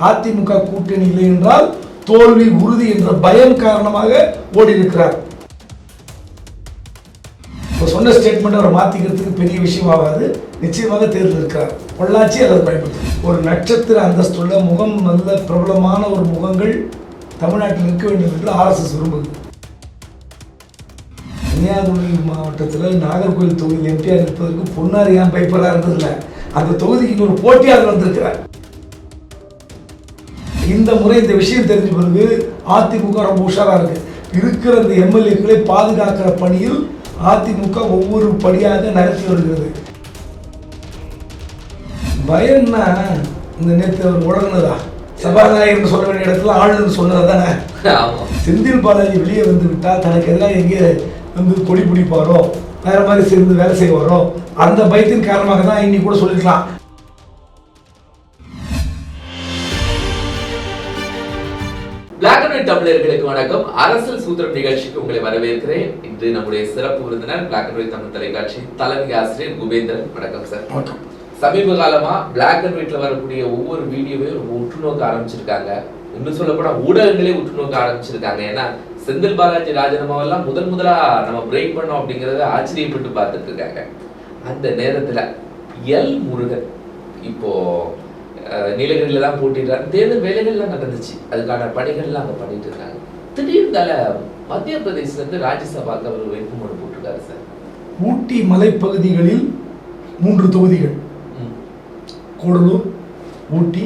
அதிமுக கூட்டணி இல்லை என்றால் தோல்வி உறுதி என்ற பயம் காரணமாக ஓடி இருக்கிறார். இப்போ சொன்ன ஸ்டேட்மெண்ட் அவர் மாற்றிக்கிறதுக்கு பெரிய விஷயம் ஆகாது. நிச்சயமாக தேர்தல் இருக்கிறார். பொள்ளாச்சி அல்லது பயன்படுத்தும் ஒரு நட்சத்திர அந்தஸ்துள்ள முகம், நல்ல பிரபலமான ஒரு முகங்கள் தமிழ்நாட்டில் இருக்க வேண்டும் என்று RSS விரும்புது. கன்னியாகுமரி மாவட்டத்தில் நாகர்கோவில் தொகுதியில் எம்பியாக இருப்பதற்கு பொன்னாரி ஏன் பயப்படாக இருந்ததில்லை. அந்த தொகுதிக்கு ஒரு போட்டியாளர் வந்திருக்கிறார். இந்த முறை இந்த விஷயம் தெரிஞ்ச பிறகு அதிமுக ரொம்ப உஷாராக இருக்கு. இருக்கிற அந்த எம்எல்ஏக்களை பாதுகாக்கிற பணியில் அதிமுக ஒவ்வொரு படியாக நகர்த்தி வருகிறது. பயம்னா இந்த நேற்று அவர் உடனதா சபாநாயகர் சொல்ல வேண்டிய இடத்துல ஆளுநர் சொன்னதா தானே. செந்தில் பாலாஜி வெளியே வந்து விட்டால் தனக்கு எதிராக எங்கே வந்து கொடி பிடிப்பாரோ, வேற மாதிரி சேர்ந்து வேலை செய்வாரோ, அந்த பயத்தின் காரணமாக தான் இன்னைக்கு கூட சொல்லிக்கலாம். பிளாக் அண்ட் ஒயிட் தமிழர்களுக்கு வணக்கம். அரசியல் சூத்திரம் நிகழ்ச்சிக்கு உங்களை வரவேற்கிறேன். இன்று நம்முடைய சிறப்பு விருந்தினர் பிளாக் அண்ட் ஒயிட் தமிழ் தொலைக்காட்சி தலைமை ஆசிரியர் குபேந்திரன். வணக்கம் சார். வணக்கம். சமீப காலமா பிளாக் அண்ட் ஒயிட்ல வரக்கூடிய ஒவ்வொரு வீடியோவையும் ரொம்ப உற்று நோக்க ஆரம்பிச்சிருக்காங்க. இன்னும் சொல்ல போனா ஊடகங்களே உற்று நோக்க ஆரம்பிச்சிருக்காங்க. ஏன்னா செந்தில் பாலாஜி ராஜினாமாவெல்லாம் முதலா நம்ம பிரேக் பண்ணோம் அப்படிங்கறத ஆச்சரியப்பட்டு பார்த்துட்டு இருக்காங்க. அந்த நேரத்துல எல் முருகன் இப்போ நீலகிரியில தான் போட்டிடுறாங்க. தேர்தல் வேலைகள்லாம் நடந்துச்சு, அதுக்கான பணிகள்லாம் அங்கே பண்ணிட்டு இருக்காங்க. திடீர்னால மத்திய பிரதேசல இருந்து ராஜ்யசபாக்கு அவர் வேட்புமனு போட்டிருக்காரு சார். ஊட்டி மலைப்பகுதிகளில் 3 தொகுதிகள், கூடலூர், ஊட்டி,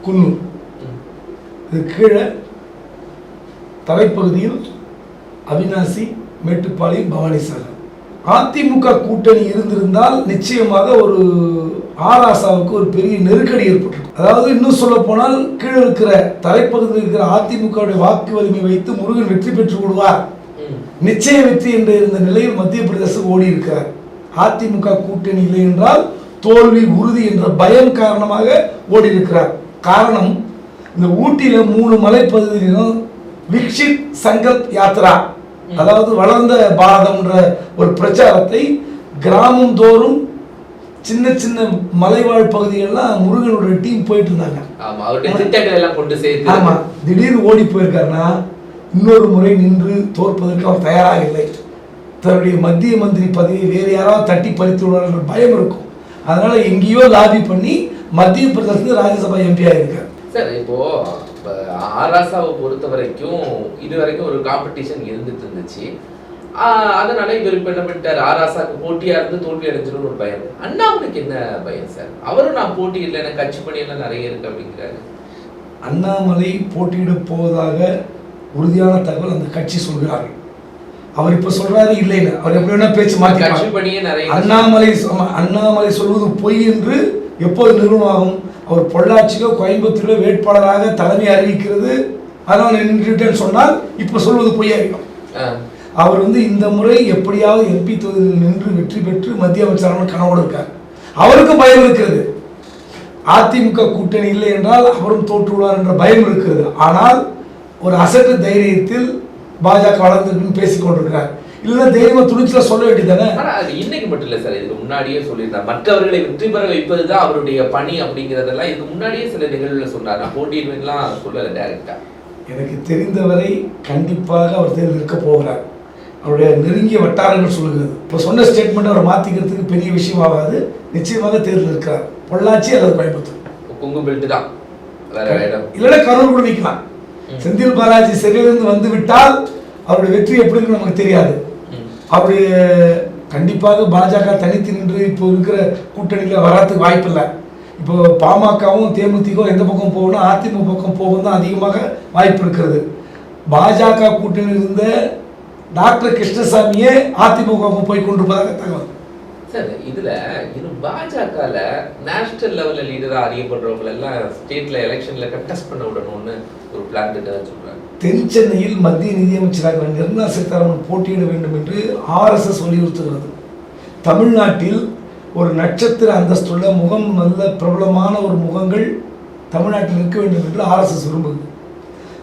குன்னூர். இது கீழே தலைப்பகுதியில் அவினாசி, மேட்டுப்பாளையம், பவானிசாகர். அதிமுக கூட்டணி இருந்திருந்தால் நிச்சயமாக ஒரு ஆராசாவுக்கு ஒரு பெரிய நெருக்கடி ஏற்பட்டிருக்கும். அதாவது இன்னும் சொல்ல போனால் கீழே இருக்கிற தலைப்பகுதியில் இருக்கிற அதிமுகவுடைய வாக்கு வலிமை வைத்து முருகன் வெற்றி பெற்று விடுவார், நிச்சய வெற்றி என்ற இருந்த நிலையில் மத்திய பிரதேசம் ஓடி இருக்கிறார். அதிமுக கூட்டணி இல்லை என்றால் தோல்வி உறுதி என்ற பயம் காரணமாக ஓடி இருக்கிறார். காரணம், இந்த ஊட்டியில 3 மலைப்பகுதியிலும் விக்ஷித் சங்கல்ப் யாத்ரா, அதாவது வளர்ந்த பாரதம்ன்ற ஒரு பிரச்சாரத்தை கிராமம் தோறும் சின்ன சின்ன மலைவாழ் பகுதிகள்லாம் முருகனுடைய டீம் போயிட்டு இருந்தாங்க. ஆமா, திடீர்னு ஓடி போயிருக்காருன்னா இன்னொரு முறை நின்று தோற்பதற்கு அவர் தயாராக இல்லை. தன்னுடைய மத்திய மந்திரி பதவியை வேறு யாராவது தட்டி பறித்து விடுவார் பயம் இருக்கும். அதனால எங்கேயோ லாபி பண்ணி மத்திய பிரதேசத்துல ராஜ்யசபா எம்பி ஆயிருக்காரு. சார், இப்போ ஆராசாவை பொறுத்த வரைக்கும் இதுவரைக்கும் ஒரு காம்படிஷன் இருந்துட்டு இருந்துச்சு. அதனால இவர் இப்ப என்ன பண்ணிட்டாரு, ஆராசாக்கு போட்டியா இருந்து தோல்வி அடைஞ்சிடும் ஒரு பயம். அண்ணாமலைக்கு என்ன பயம் சார்? அவரும் நான் போட்டி இல்லை, எனக்கு கட்சி பணி எல்லாம் நிறைய இருக்கு அப்படிங்கிறாரு. அண்ணாமலை போட்டியிட போவதாக உறுதியான தகவல் அந்த கட்சி சொல்கிறார்கள். அவர் இப்ப சொல்றாரு இல்லைன்னு, அவர் எப்படி வேணா பேச்சு மாற்றி கட்சி பணியே நிறைய. அண்ணாமலை சொல்வது பொய் என்று எப்போது நிறுவனமாகும்? அவர் பொள்ளாச்சியோ கோயம்புத்தூரோ வேட்பாளராக தலைமை அறிவிக்கிறது, அதனால நின்றுட்டேன்னு சொன்னால் இப்ப சொல்வது பொய்யாகும். அவர் இந்த முறை எப்படியாவது எம்பி தொகுதியில் நின்று வெற்றி பெற்று மத்திய அமைச்சரான கனவோடு இருக்கார். அவருக்கும் பயம் இருக்கிறது. அதிமுக கூட்டணி இல்லை என்றால் அவரும் தோற்றுள்ளார் என்ற பயம் இருக்கிறது. ஆனால் ஒரு அசட்டு தைரியத்தில் பாஜக வளர்ந்துருக்குன்னு பேசிக் கொண்டிருக்கிறார். இல்லைன்னா தைரியமா துணிச்சல சொல்ல வேண்டியதானே. அது இன்னைக்கு மட்டும் இல்ல சார், இதுக்கு முன்னாடியே சொல்லியிருந்தார். மற்றவர்களை வெற்றி பெற வைப்பதுதான் அவருடைய பணி அப்படிங்கறதெல்லாம் இதுக்கு முன்னாடியே சில நிகழ்வுல சொன்னார். நான் போட்டியிடுவேன்லாம் சொல்லல டைரக்டா. எனக்கு தெரிந்தவரை கண்டிப்பாக அவர் தேர்தல் இருக்க போகிறார். அவருடைய நெருங்கிய வட்டாரங்கள் சொல்லுகிறது. இப்போ சொன்ன ஸ்டேட்மெண்ட் அவர் மாத்திக்கிறதுக்கு பெரிய விஷயம் ஆகாது. நிச்சயமாக தேர்தல் இருக்கிறார். பொள்ளாச்சி அல்லது கோயம்புத்தூர். கொங்கு பெல்ட் தான், இல்லைன்னா கரூர் கூட நிற்கலாம். செந்தில் பாலாஜி சிறையிலிருந்து வந்து விட்டால் அவருடைய வெற்றி எப்படின்னு நமக்கு தெரியாது. அப்படி கண்டிப்பாக பாஜக தனித்து நின்று இப்போ இருக்கிற கூட்டணியில் வராதுக்கு வாய்ப்பு இல்லை. இப்போ பாமகவும் தேமுதிகவும் எந்த பக்கம் போகணும், அதிமுக பக்கம் போகும் தான் அதிகமாக வாய்ப்பு இருக்கிறது. பாஜக கூட்டணியில் இருந்த டாக்டர் கிருஷ்ணசாமியே அதிமுக போய் கொண்டிருப்பதாக தகவல். சார், இதுல இன்னும் பாஜகல நேஷனல் லெவல்ல லீடரா அறியப்படுறவங்க எல்லாம் ஸ்டேட்ல எலெக்ஷன்ல கண்டெஸ்ட் பண்ண விடணும்னு ஒரு பிளான் இருக்கதா சொல்றாங்க. தென் சென்னையில் மத்திய நிதியமைச்சராக நிர்மலா சீதாராமன் போட்டியிட வேண்டும் என்று RSS வலியுறுத்துகிறது. தமிழ்நாட்டில் ஒரு நட்சத்திர அந்தஸ்துள்ள முகம், நல்ல பிரபலமான ஒரு முகங்கள் தமிழ்நாட்டில் இருக்க வேண்டும் என்று RSS விரும்புது.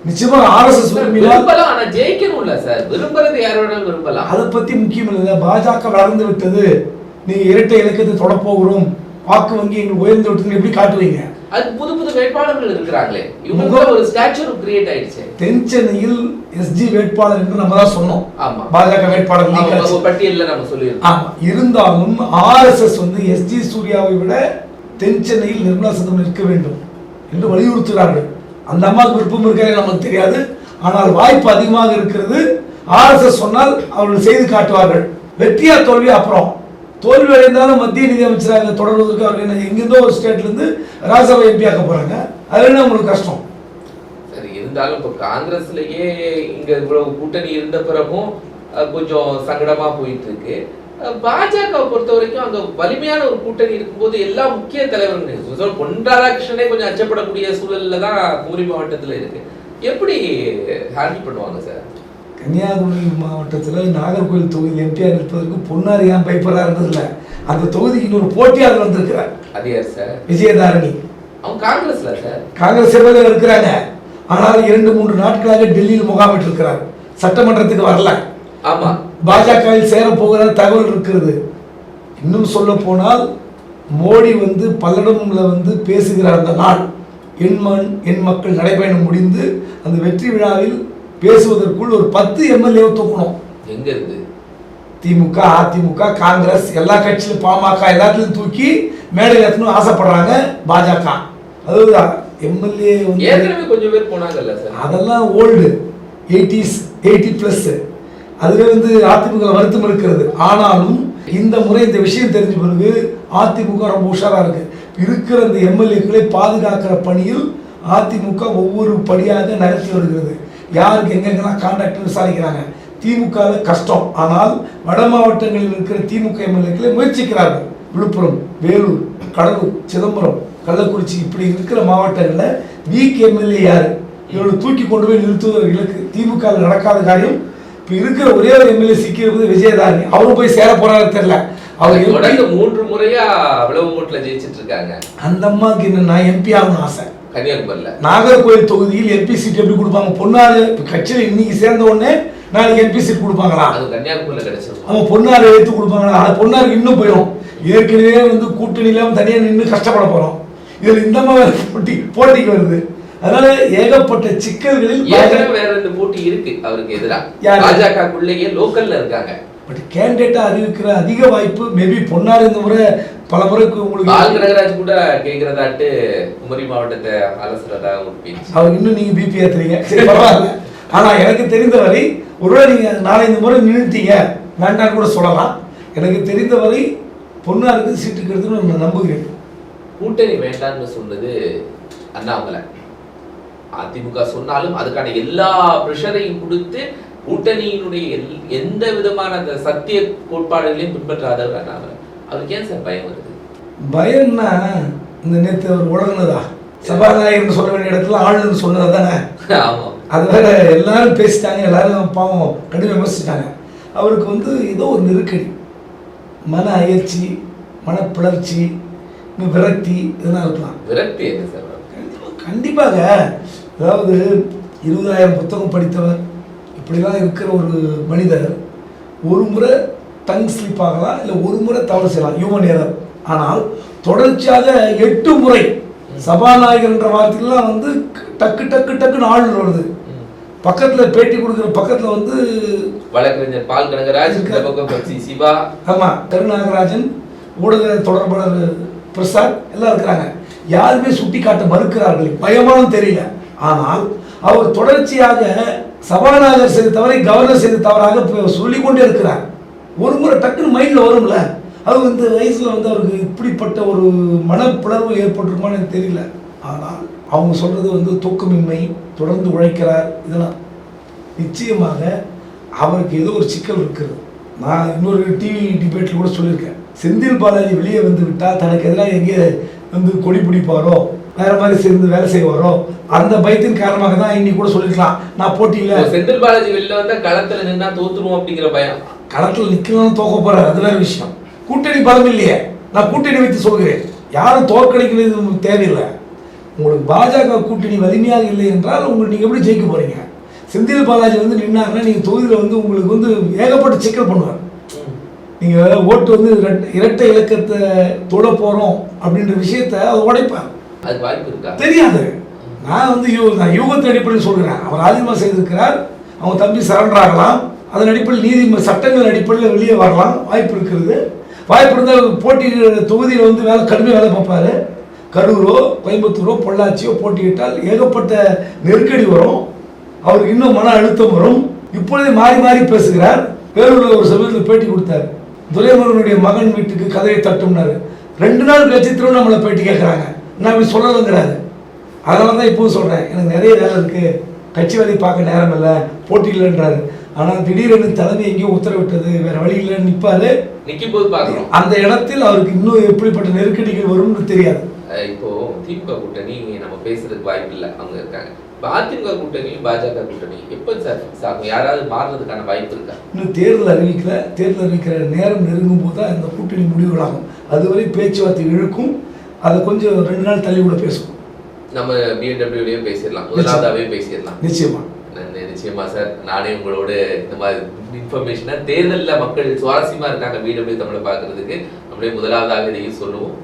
நிச்சயமா RSS விரும்பலாம், ஆனா ஜெயிக்கணும்ல சார். விரும்புறது யாரோட விரும்பலாம், அதை பத்தி முக்கியம் இல்லை. பாஜக வளர்ந்து விட்டது, நீங்க இரட்டை இலக்கத்தை தொடப்போகிறோம், வாக்கு வங்கி எங்களுக்கு உயர்ந்து விட்டதுன்னு எப்படி காட்டுவீங்க? அது புது புது வேட்பாளர்கள் இருக்கிறாங்களே, இவங்க ஒரு ஸ்டாச்சர் கிரியேட் ஆயிடுச்சு. தென் சென்னையில் எஸ்ஜி வேட்பாளர் என்று நம்ம தான் சொன்னோம். ஆமா, பாஜக வேட்பாளர் பட்டியல்ல நம்ம சொல்லியிருக்கோம். ஆமா, இருந்தாலும் RSS வந்து எஸ்ஜி சூர்யாவை விட தென் சென்னையில் நிர்மலா சீதாராமன் நிற்க வேண்டும் என்று வலியுறுத்துகிறார்கள். அந்த அம்மாவுக்கு விருப்பம் இருக்கிறது நமக்கு தெரியாது, ஆனால் வாய்ப்பு அதிகமாக இருக்கிறது. RSS சொன்னால் அவர்கள் செய்து காட்டுவார்கள். வெற்றியா தோல்வி அப்புறம், தோல்வி அடைந்தாலும் மத்திய நிதி அமைச்சராக தொடர்வதற்கு அவர்கள் என்ன எங்கிருந்தோ ஒரு ஸ்டேட்ல இருந்து ராஜ்யசபா எம்பி ஆக்க போறாங்க, அது என்ன உங்களுக்கு கஷ்டம்? சரி, இருந்தாலும் இப்போ காங்கிரஸ்லயே இங்க இவ்வளவு கூட்டணி இருந்த பிறகும் கொஞ்சம் சங்கடமா போயிட்டு இருக்கு. பாஜக பொறுத்த வரைக்கும் அங்க வலிமையான ஒரு கூட்டணி இருக்கும்போது எல்லா முக்கிய தலைவர்கள் பொன் ராதாகிருஷ்ணனே கொஞ்சம் அச்சப்படக்கூடிய சூழல்ல தான் குமரி மாவட்டத்துல இருக்கு. எப்படி ஹேண்டில் பண்ணுவாங்க சார்? கன்னியாகுமரி மாவட்டத்தில் நாகர்கோவில் தொகுதியில் எம்பிஆர் இருப்பதற்கு பொன்னார் ஏன் பயப்படுறாருன்றது இல்லை, அந்த தொகுதிக்கு இன்னொரு போட்டியாளர் வந்திருக்கிறார். அது யார் சார்? விஜயதாரணி. அவங்க காங்கிரஸ்ல சார், காங்கிரஸ் இருக்கிறாங்க. ஆனால் 2-3 நாட்களாக டெல்லியில் முகாமிட்டு இருக்கிறார், சட்டமன்றத்துக்கு வரல. ஆமா, பாஜகவில் சேர போகிற தகவல் இருக்கிறது. இன்னும் சொல்ல போனால் மோடி வந்து பல்லடம்ல வந்து பேசுகிறார். அந்த நாள் என் மக்கள் நடைபயணம் முடிந்து அந்த வெற்றி விழாவில் பேசுவதற்குள் ஒரு 10 எம்எல்ஏ தூக்கணும். எங்க இருந்து? திமுக, அதிமுக, காங்கிரஸ், எல்லா கட்சியிலும் பாமக எல்லாத்துலயும் தூக்கி மேடையில் ஏற்றணும் ஆசைப்படுறாங்க பாஜக. அதுதான் எம்எல்ஏ ஏற்கனவே கொஞ்சம் பேர் போனாங்கல்ல சார், அதெல்லாம் ஓல்டு 80+. அதுவே வந்து அதிமுக வருத்தம் இருக்கிறது. ஆனாலும் இந்த முறை இந்த விஷயம் தெரிஞ்ச பிறகு அதிமுக ரொம்ப உஷாரா இருக்கு. இருக்கிற இந்த எம்எல்ஏக்களை பாதுகாக்கிற பணியில் அதிமுக ஒவ்வொரு படியாக நகர்த்தி வருகிறது. யாருக்கு எங்கெங்கெல்லாம் கான்டாக்ட் விசாரிக்கிறாங்க. திமுக கஷ்டம், ஆனால் வட மாவட்டங்களில் இருக்கிற திமுக எம்எல்ஏக்களை முயற்சிக்கிறார்கள். விழுப்புரம், வேலூர், கடலூர், சிதம்பரம், கள்ளக்குறிச்சி இப்படி இருக்கிற மாவட்டங்களில் வீக் எம்எல்ஏ யாரு, இவங்களை தூக்கி கொண்டு போய் நிறுத்துவதற்கு இலக்கு. திமுக நடக்காத காரியம். இப்போ இருக்கிற ஒரே ஒரு எம்எல்ஏ சிக்கியிருப்பது விஜயதாரணி. அவரும் போய் சேர போறாரு தெரியல. அவர் 3 முறையா விளவங்கோட்டில் ஜெயிச்சிட்டு இருக்காங்க. அந்த அம்மாவுக்கு என்ன, நான் எம்பி ஆகணும் ஆசை. கன்னியாகுமரியில நாகர்கோவில் தொகுதியில் எம்பி சீட் எப்படி கொடுப்பாங்க? பொன்னாறு கட்சியில் இன்னைக்கு சேர்ந்த உடனே நாளைக்கு எம்பி சீட் கொடுப்பாங்களா? அது கன்னியாகுமரியில கிடைச்சிருக்கும். அவன் பொன்னாறு எடுத்து கொடுப்பாங்களா? அது பொன்னாருக்கு இன்னும் போயிடும். ஏற்கனவே வந்து கூட்டணியில தனியாக நின்று கஷ்டப்பட போறோம். இதுல இந்த மாதிரி போட்டிக்கு வருது. அதனால ஏகப்பட்ட சிக்கல்களில் வேற 2 போட்டி இருக்கு அவருக்கு எதிராக. பாஜகக்குள்ளேயே லோக்கல்ல இருக்காங்க. பட் கேண்டிடேட்டா அறிவிக்கிற அதிக வாய்ப்பு மேபி பொன்னார். இந்த முறை பல முறைக்கு உங்களுக்கு நாகராஜ் கூட கேட்கிறதாட்டு குமரி மாவட்டத்தை அலசுறதா ஒரு பேச்சு. அவர் இன்னும் நீங்க பிபி ஏத்துறீங்க, சரி பரவாயில்ல. ஆனா எனக்கு தெரிந்தவரை ஒருவேளை நீங்க நாளை இந்த முறை நின்றுட்டீங்க வேண்டான்னு கூட சொல்லலாம். எனக்கு தெரிந்தவரை பொன்னாருக்கு சீட்டு கிடைத்துன்னு நான் நம்புகிறேன். கூட்டணி வேண்டாம்னு சொன்னது அண்ணாமலை. அதிமுக சொன்னாலும் அதுக்கான எல்லா பிரஷரையும் கொடுத்து கூட்டணியினுடைய எந்த விதமான அந்த சத்திய கோட்பாடுகளையும் பின்பற்றாதவர் அண்ணாமலை. அவருக்கு ஏன் சார் பயம் வருது? பயம்னா இந்த நேற்று அவர் உலகனதா சபாநாயகர்னு சொல்ல வேண்டிய இடத்துல ஆளுநர் சொன்னதா தானே. ஆமா, அது வேற எல்லாரும் பேசிட்டாங்க, எல்லாரும் பாவம் கடுமை விமர்சிட்டாங்க. அவருக்கு வந்து ஏதோ ஒரு நெருக்கடி, மன அயற்சி, மனப்பிளர்ச்சி, விரக்தி இதெல்லாம் இருக்கலாம். விரக்தி என்ன சார்? கண்டிப்பாக. அதாவது 20,000 புத்தகம் படித்தவர் இப்படிலாம் இருக்கிற ஒரு மனிதர் ஒரு முறை டங் ஸ்லிப் ஆகலாம், இல்லை ஒரு முறை தவறு செய்யலாம், ஹியூமன் எரர். ஆனால் தொடர்ச்சியாக 8 முறை சபாநாயகர் என்ற வார்த்தைலாம் வந்து டக்கு டக்கு டக்குன்னு ஆளுநர் வருது. பக்கத்தில் பேட்டி கொடுக்குற பக்கத்தில் வந்து வழக்கறிஞர் பால் கனகராஜ், சிவா, ஆமாம் கருநாகராஜன், ஊடக தொடர்பாளர் பிரசாத் எல்லாம் இருக்கிறாங்க. யாருமே சுட்டி காட்ட மறுக்கிறார்கள், பயமானும் தெரியல. ஆனால் அவர் தொடர்ச்சியாக சபாநாயகர் செய்த தவறை கவர்னர் செய்த தவறாக சொல்லிக்கொண்டே இருக்கிறார். ஒரு முறை டக்குன்னு மைண்டில் வரும்ல. அது வந்து வயசில் வந்து அவருக்கு இப்படிப்பட்ட ஒரு மனப்பிளர்வு ஏற்பட்டிருக்குமான்னு எனக்கு தெரியல. ஆனால் அவங்க சொல்கிறது வந்து தூக்கமின்மை, தொடர்ந்து உழைக்கிறார், இதெல்லாம் நிச்சயமாக அவருக்கு ஏதோ ஒரு சிக்கல் இருக்கிறது. நான் இன்னொரு டிவி டிபேட்டில் கூட சொல்லியிருக்கேன், செந்தில் பாலாஜி வெளியே வந்து விட்டால் தனக்கு எதிராக எங்கே வந்து கொடி பிடிப்பாரோ, வேற மாதிரி சேர்ந்து வேலை செய்வாரோ, அந்த பயத்தின் காரணமாக தான் இன்னைக்கு கூட சொல்லிருக்கலாம் நான் போட்டியில். செந்தில் பாலாஜி வெளில வந்தா களத்துல நின்னா தோத்துருவோம் அப்படிங்கிற பயம். களத்தில் நிற்கணும், தோக்க போறாரு, அது வேற விஷயம். கூட்டணி பலம் இல்லையே, நான் கூட்டணி வைத்து சொல்கிறேன். யாரும் தோற்கடிக்கிறது தேவையில்லை. உங்களுக்கு பாஜக கூட்டணி வலிமையாக இல்லை என்றால் உங்களுக்கு நீங்க எப்படி ஜெயிக்க போறீங்க? செந்தில் பாலாஜி வந்து நின்னாங்கன்னா நீங்க தொகுதியில் வந்து உங்களுக்கு வந்து ஏகப்பட்ட சிக்கல் பண்ணுவார். நீங்க ஓட்டு வந்து இரட்டை இலக்கத்தை தொட போறோம் அப்படின்ற விஷயத்த அதை உடைப்பார். அது வாய்ப்பு இருக்கா? தெரியாது. நான் வந்து நான் யூகத்தின் அடிப்படையில் சொல்கிறேன். அவர் ராஜினாமா செய்திருக்கிறார், அவங்க தம்பி சரண்டர் ஆகலாம், அதன் அடிப்படையில் நீதி சட்டங்கள் அடிப்படையில் வெளியே வரலாம், வாய்ப்பு இருக்கிறது. வாய்ப்பு இருந்தால் போட்டி தொகுதியில் வந்து கடுமையாக வேலை பார்ப்பாரு. கரூரோ கோயம்புத்தூரோ பொள்ளாச்சியோ போட்டியிட்டால் ஏகப்பட்ட நெருக்கடி வரும், அவருக்கு இன்னும் மன அழுத்தம் வரும். இப்பொழுதே மாறி மாறி பேசுகிறார். வேலூரில் ஒரு சமயத்தில் பேட்டி கொடுத்தார், துரைமுருகனுடைய மகன் வீட்டுக்கு கதையை தட்டும்னாரு. 2 நாள் கழிச்சு திருவண்ணாமலை பேட்டி கேட்குறாங்க, நான் இப்படி சொல்லலைங்கிறாரு. அதனால தான் இப்போது சொல்கிறேன், எனக்கு நிறைய வேலை இருக்குது, கட்சி வேலையை பார்க்க நேரம் இல்லை, போட்டி இல்லைன்றாரு. ஆனால் திடீரெனு தலைமை எங்கேயும் உத்தரவிட்டது, வேற வழி இல்லைன்னு நிற்பாரு. நிற்கும் போது பார்க்கணும் அந்த இடத்தில் அவருக்கு இன்னும் எப்படிப்பட்ட நெருக்கடிகள் வரும்னு தெரியாது. இப்போ திமுக கூட்டணி நம்ம பேசுறதுக்கு வாய்ப்பு இல்லை, அவங்க இருக்காங்க. அதிமுக கூட்டணியும் பாஜக கூட்டணி எப்போ சார் ஃபிக்ஸ் ஆகும்? யாராவது மாறுறதுக்கான வாய்ப்பு இருக்கா? இன்னும் தேர்தல் அறிவிக்கல. தேர்தல் அறிவிக்கிற நேரம் நெருங்கும் போது தான் இந்த கூட்டணி முடிவுகளாகும். அதுவரை பேச்சுவார்த்தை இழுக்கும். அதை கொஞ்சம் 2 நாள் தள்ளி கூட பேசுவோம். நம்ம பிஎன்டபிள்யூலயே பேசிடலாம், முதலாவதாவே பேசிடலாம். நிச்சயமா நிச்சயமா சார். நானே உங்களோட இந்த மாதிரி இன்ஃபர்மேஷனை தேர்தலில் மக்கள் சுவாரஸ்யமா இருக்காங்க பிடபிள்யூ தமிழை பார்க்கறதுக்கு, அப்படியே முதலாவதாக இதையும் சொல்லுவோம்.